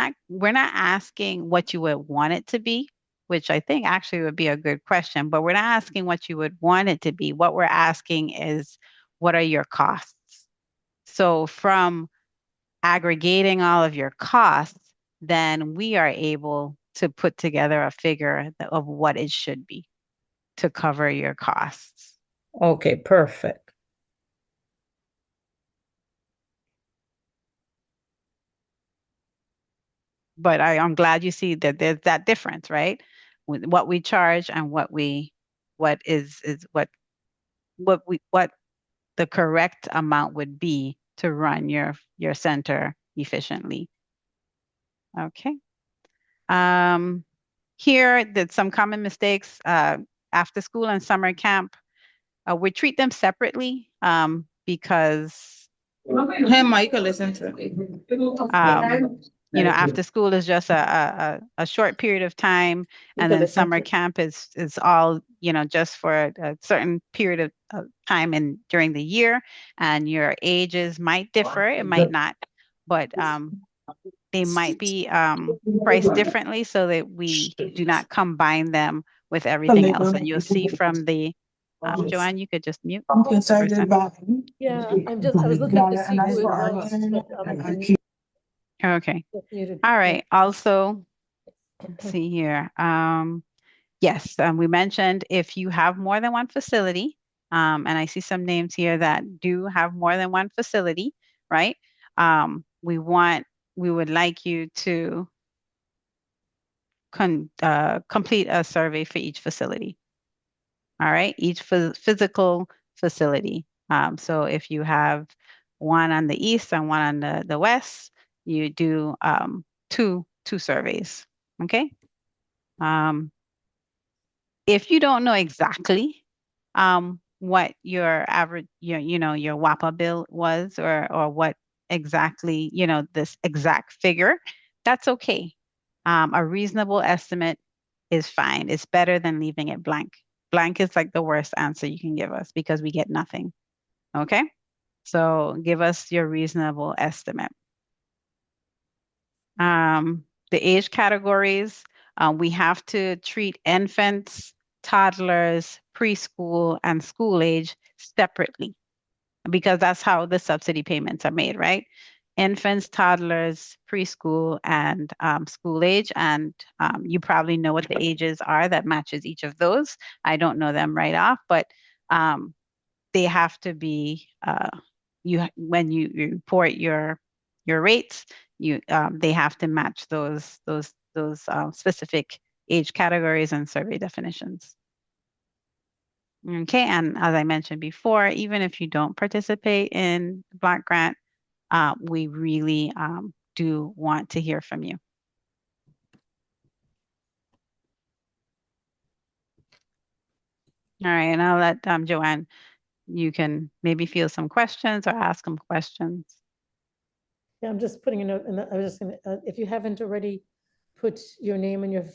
not asking what you would want it to be, which I think actually would be a good question, but we're not asking what you would want it to be. What we're asking is, what are your costs? So from aggregating all of your costs, then we are able to put together a figure of what it should be to cover your costs. Okay, perfect. But I'm glad you see that there's that difference, right? With what we charge and what is what the correct amount would be to run your center efficiently. Okay. Here, that some common mistakes after school and summer camp. We treat them separately because Mike, listen to after school is just a short period of time, and then summer camp is all, just for a certain period of time and during the year, and your ages might differ, it might not, but they might be priced differently so that we do not combine them with everything else. And you'll see from the Joanne, you could just mute I'm the concerned person. about. Yeah, I was looking to see who it was, but Okay. muted. All right. Also, let's see here. Yes, we mentioned if you have more than one facility, and I see some names here that do have more than one facility, right? We would like you to complete a survey for each facility. All right, each physical facility. So if you have one on the east and one on the west, you do two surveys. Okay. Um, if you don't know exactly what your average your WAPA bill was, or what exactly, this exact figure, that's okay. A reasonable estimate is fine. It's better than leaving it blank. Blank is like the worst answer you can give us because we get nothing. Okay? So give us your reasonable estimate. The age categories, we have to treat infants, toddlers, preschool, and school age separately because that's how the subsidy payments are made, right? Infants, toddlers, preschool, and school age. And you probably know what the ages are that matches each of those. I don't know them right off, but um, they have to be when you report your rates, they have to match those specific age categories and survey definitions. Okay, and as I mentioned before, even if you don't participate in Black Grant, we really do want to hear from you. All right, and I'll let Joanne, you can maybe field some questions or ask them questions. Yeah, I'm just putting a note, and I was just gonna, if you haven't already put your name and your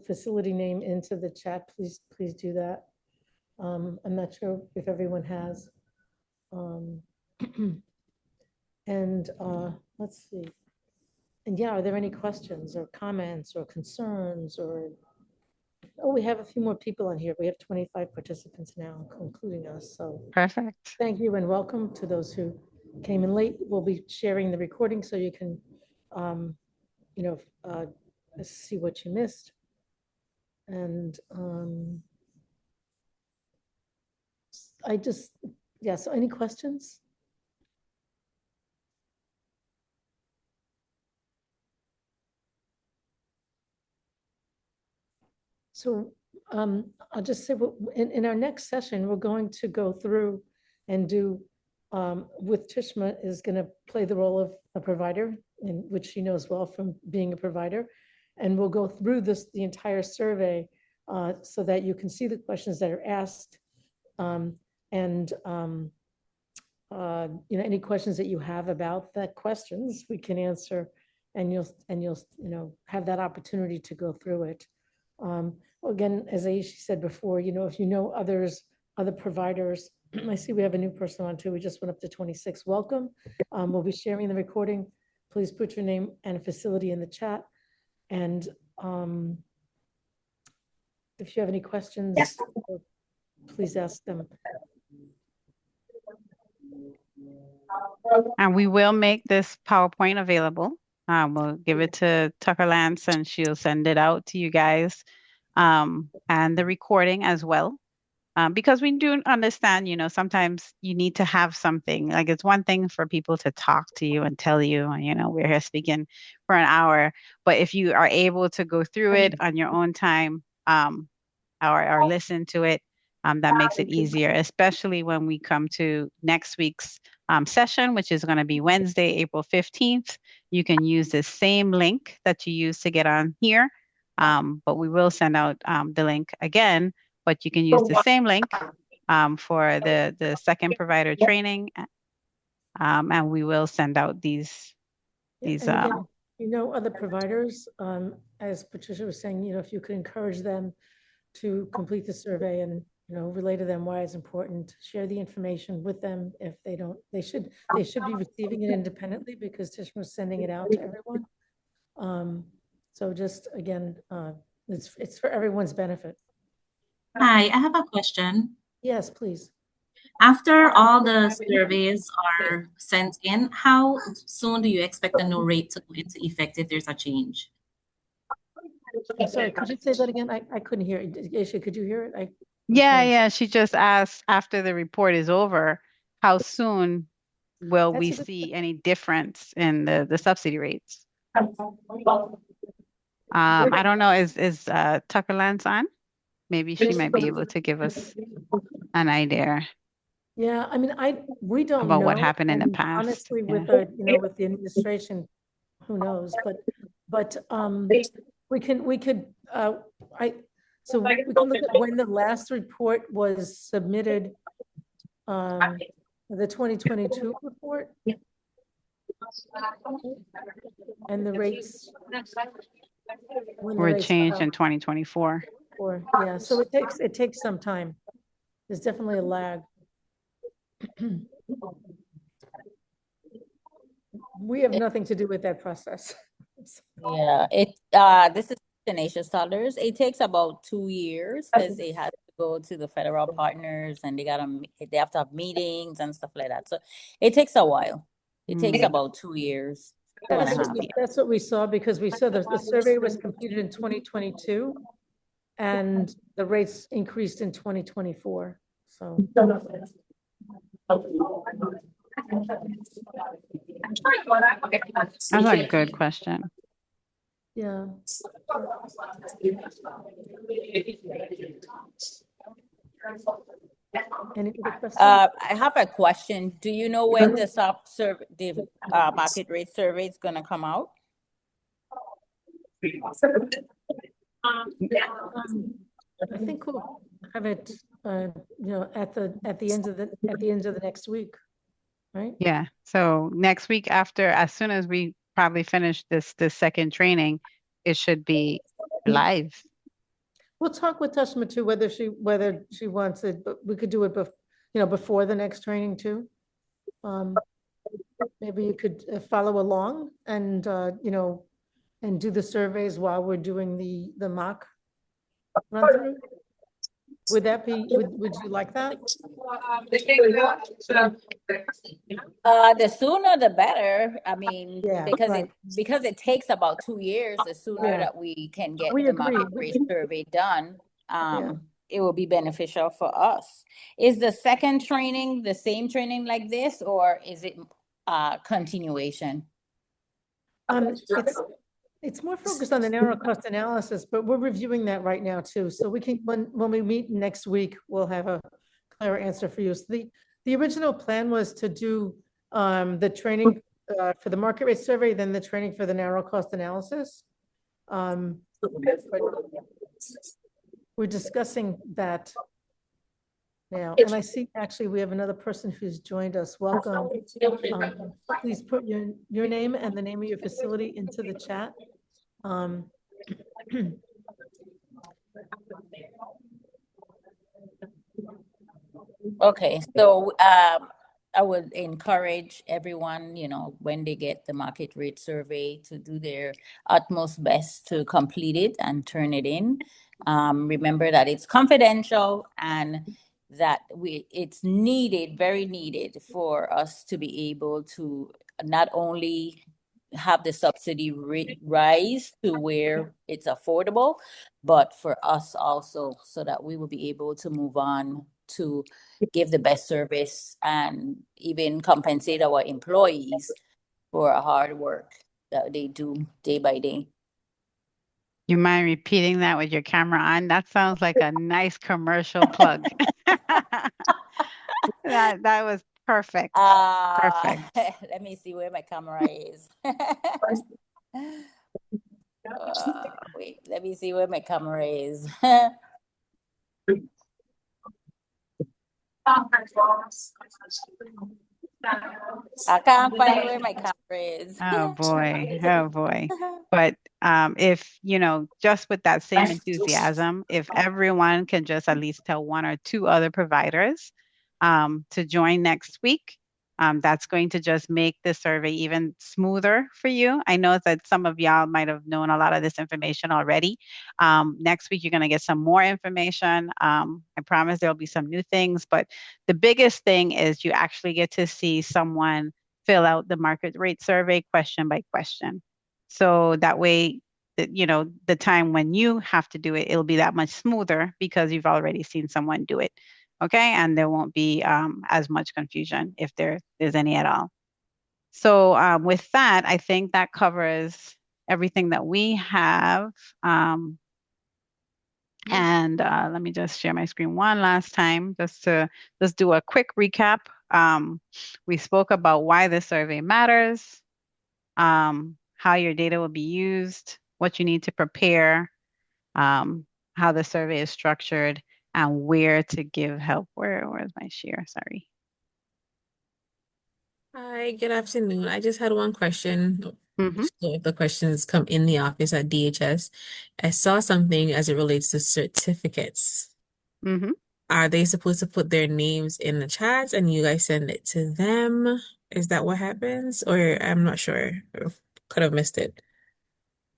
facility name into the chat, please do that. I'm not sure if everyone has. And let's see. And yeah, are there any questions or comments or concerns or, oh, we have a few more people on here. We have 25 participants now, including us. So Perfect. thank you and welcome to those who came in late. We'll be sharing the recording so you can, see what you missed. And so any questions? So I'll just say, in our next session, we're going to go through and do, with Tishma is going to play the role of a provider, and which she knows well from being a provider. And we'll go through the entire survey so that you can see the questions that are asked. Any questions that you have about the questions, we can answer, and you'll have that opportunity to go through it. Again, as Aishi said before, if you know other providers, I see we have a new person on too. We just went up to 26. Welcome. We'll be sharing the recording. Please put your name and facility in the chat. And if you have any questions, please ask them. And we will make this PowerPoint available. We'll give it to Tucker Lance and she'll send it out to you guys, and the recording as well. Because we do understand, sometimes you need to have something. Like, it's one thing for people to talk to you and tell you, we're here speaking for an hour. But if you are able to go through it on your own time, or listen to it, that makes it easier, especially when we come to next week's session, which is going to be Wednesday, April 15th. You can use the same link that you use to get on here, but we will send out the link again, but you can use the same link for the second provider training, and we will send out these. Again, other providers, as Patricia was saying, if you could encourage them to complete the survey and relay to them why it's important, share the information with them. If they don't, they should be receiving it independently because Tishma was sending it out to everyone. So just again, it's for everyone's benefit. Hi, I have a question. Yes, please. After all the surveys are sent in, how soon do you expect the new rate to go into effect if there's a change? I'm sorry, could you say that again? I couldn't hear it. Aisha, could you hear it? Yeah. She just asked, after the report is over, how soon will we see any difference in the subsidy rates? I don't know. Is Tucker Lance on? Maybe she might be able to give us an idea. Yeah, I mean, we don't about what know. happened in the And past. honestly, Yeah. with with the administration, who knows? But we could so we can look at when the last report was submitted, the 2022 report and the rates. When the Were rates changed in 2024. yeah, so it takes some time. There's definitely a lag. We have nothing to do with that process. Yeah, this is Tenacious Dollars. It takes about 2 years because they have to go to the federal partners and they have to have meetings and stuff like that. So it takes a while. It takes about 2 years, two and a half years. That's what we saw, because we saw the survey was completed in 2022 and the rates increased in 2024. So That's a good question. yeah. Any other questions? I have a question. Do you know when the market rate survey is gonna come out? I think we'll have it, at the end of the next week, right? Yeah. So next week as soon as we probably finish this second training, it should be live. We'll talk with Tashma too, whether she wants it, but we could do it before the next training too. Maybe you could follow along and and do the surveys while we're doing the mock run through. Would you like that? The sooner the better. I mean, Yeah, because it takes about 2 years, the sooner that we can get the market rate survey done, it will be beneficial for us. Is the second training the same training like this, or is it continuation? It's more focused on the narrow cost analysis, but we're reviewing that right now too. So we can, when we meet next week, we'll have a clearer answer for you. So the original plan was to do the training for the market rate survey, then the training for the narrow cost analysis. We're discussing that now, and I see actually we have another person who's joined us. Welcome. Please put your name and the name of your facility into the chat. Okay, so I would encourage everyone, when they get the market rate survey, to do their utmost best to complete it and turn it in. Remember that it's confidential and that it's needed, very needed, for us to be able to not only have the subsidy rate rise to where it's affordable, but for us also, so that we will be able to move on to give the best service and even compensate our employees for our hard work that they do day by day. You mind repeating that with your camera on? That sounds like a nice commercial plug. That was perfect. Perfect. Let me see where my camera is. Wait, let me see where my camera is. I can't find where my camera is. Oh boy. Oh boy. But if, just with that same enthusiasm, if everyone can just at least tell one or two other providers to join next week, that's going to just make the survey even smoother for you. I know that some of y'all might have known a lot of this information already. Next week, you're going to get some more information. I promise there'll be some new things, but the biggest thing is you actually get to see someone fill out the market rate survey question by question. So that way, the time when you have to do it, it'll be that much smoother because you've already seen someone do it. Okay, and there won't be as much confusion if there's any at all. So with that, I think that covers everything that we have. And let me just share my screen one last time just to do a quick recap. We spoke about why this survey matters, how your data will be used, what you need to prepare, how the survey is structured, and where to give help. Where's my share? Sorry. Hi, good afternoon. I just had one question. Mm-hmm. So if the questions come in the office at DHS, I saw something as it relates to certificates. Mm-hmm. Are they supposed to put their names in the chat and you guys send it to them? Is that what happens? Or I'm not sure. Could have missed it.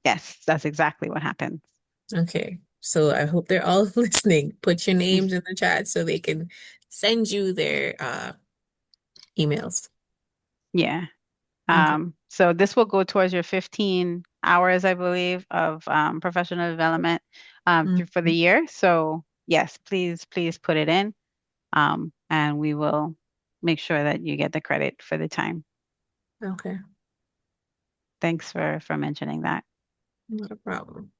Yes, that's exactly what happens. Okay. So I hope they're all listening. Put your names in the chat so they can send you their emails. Yeah. Okay. So this will go towards your 15 hours, I believe, of professional development for the Mhm. year. So yes, please put it in, and we will make sure that you get the credit for the time. Okay. Thanks for mentioning that. Not a problem.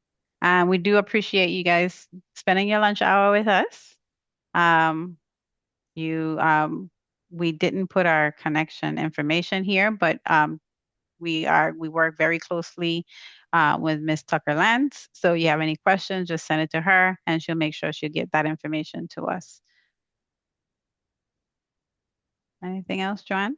We do appreciate you guys spending your lunch hour with us. Um, you we didn't put our connection information here, but we work very closely with Miss Tucker Lance. So you have any questions, just send it to her and she'll make sure she'll get that information to us. Anything else, Joanne?